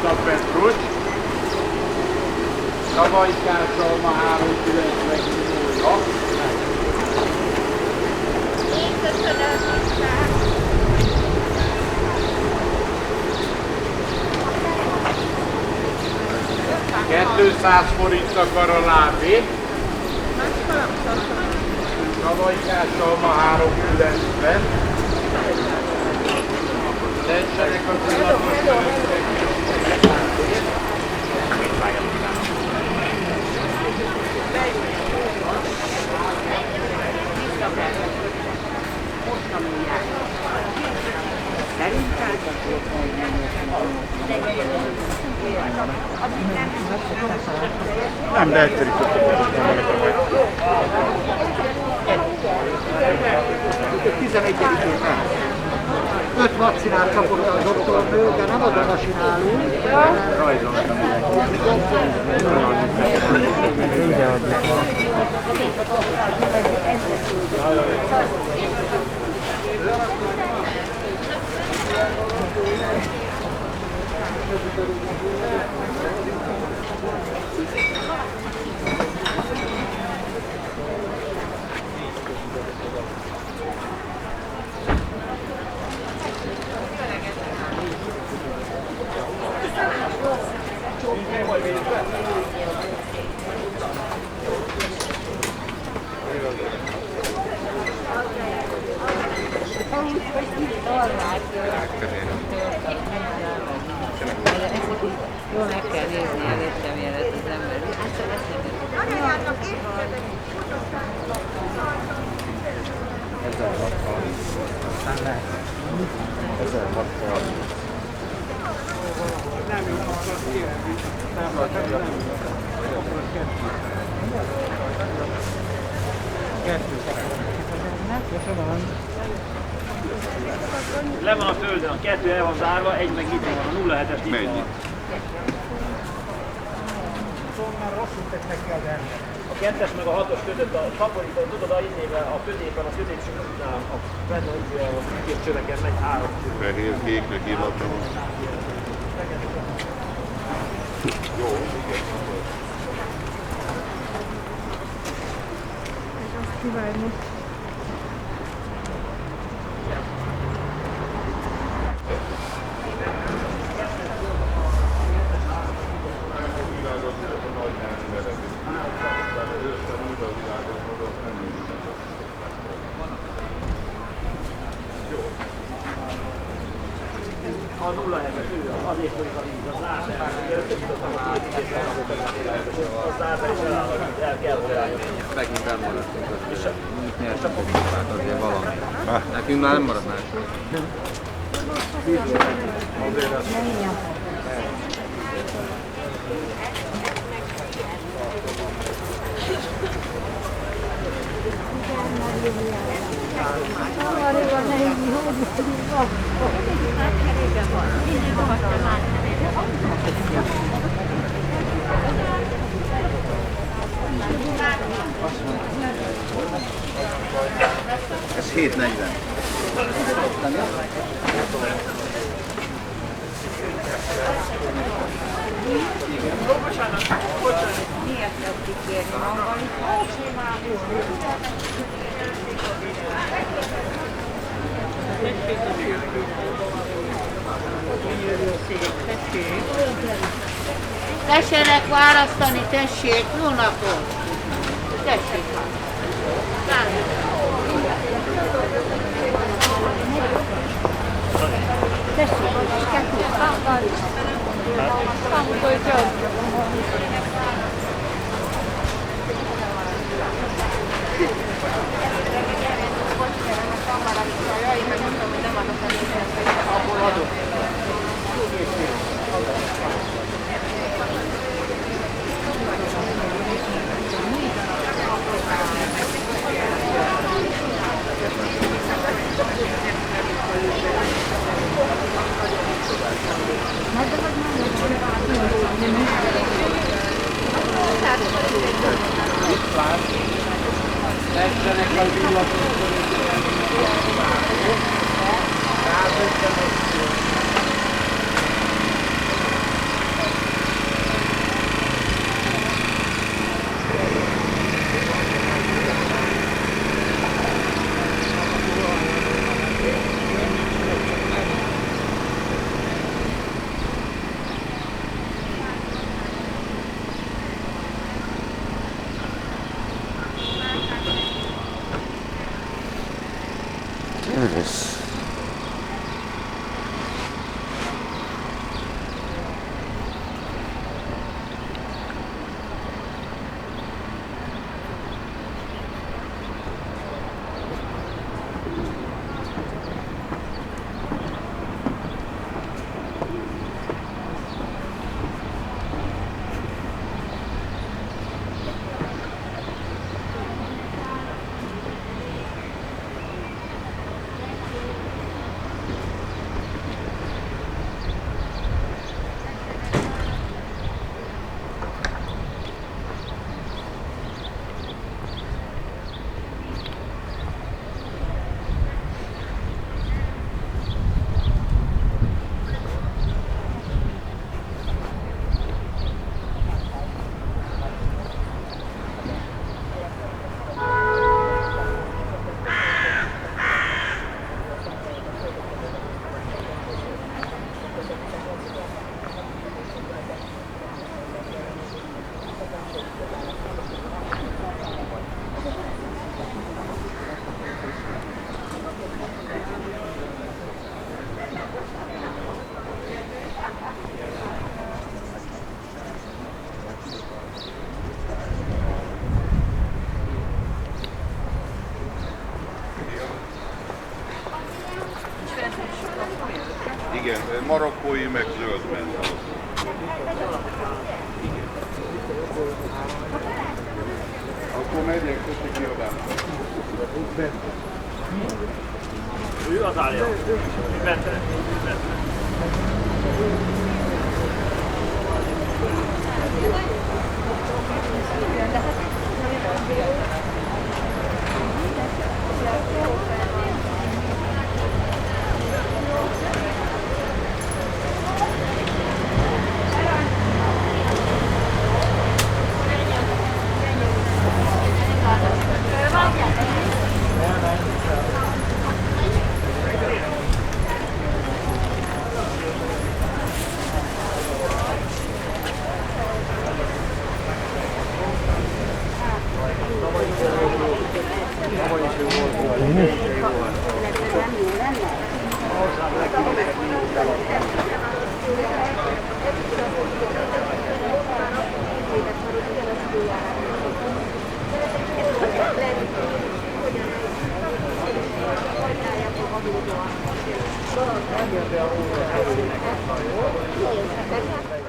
Petrucs, Kavajkással ma 390 kilója. Én köszönöm vissza. 200 forint akar a lábé. Kavajkással ma 390. Tessenek a tudatos nem, de egyszerű tudtam. 11-én 5 vakcinát kapott a doktornő, de nem azon a csinálunk. rajzoltam Jó, meg kell nézni előtte, mielőtt az ember. Le van a földön, a 2 el van zárva, egy meg itt van, a 07-es itt van. A 2-es meg a 6-os között a taporítom, tudod, a izével, a középen, a középső után, a benne a műkéscsöveken megy 3 cső. Fehér, kéknek illatlan. Jó, igen. Kivárni. A 07-es ő, azért folyik a víz, az látszik, az zárva és el kell, hogy álljon. Megint elmaradtunk azért. Nyertünk egy kupát azért valami. Nekünk már nem marad más. Ez 740. Miért tudjuk kérni magammal? Tessenek választani, tessék, jó napot! Tessék! Tessék, kettő, abból adok. Itt van. Tessenek az illatos. 155. Marokkói, meg zöld ment. Akkor megyek, köszi kiadást. Ő az állja. Bente. Nagyon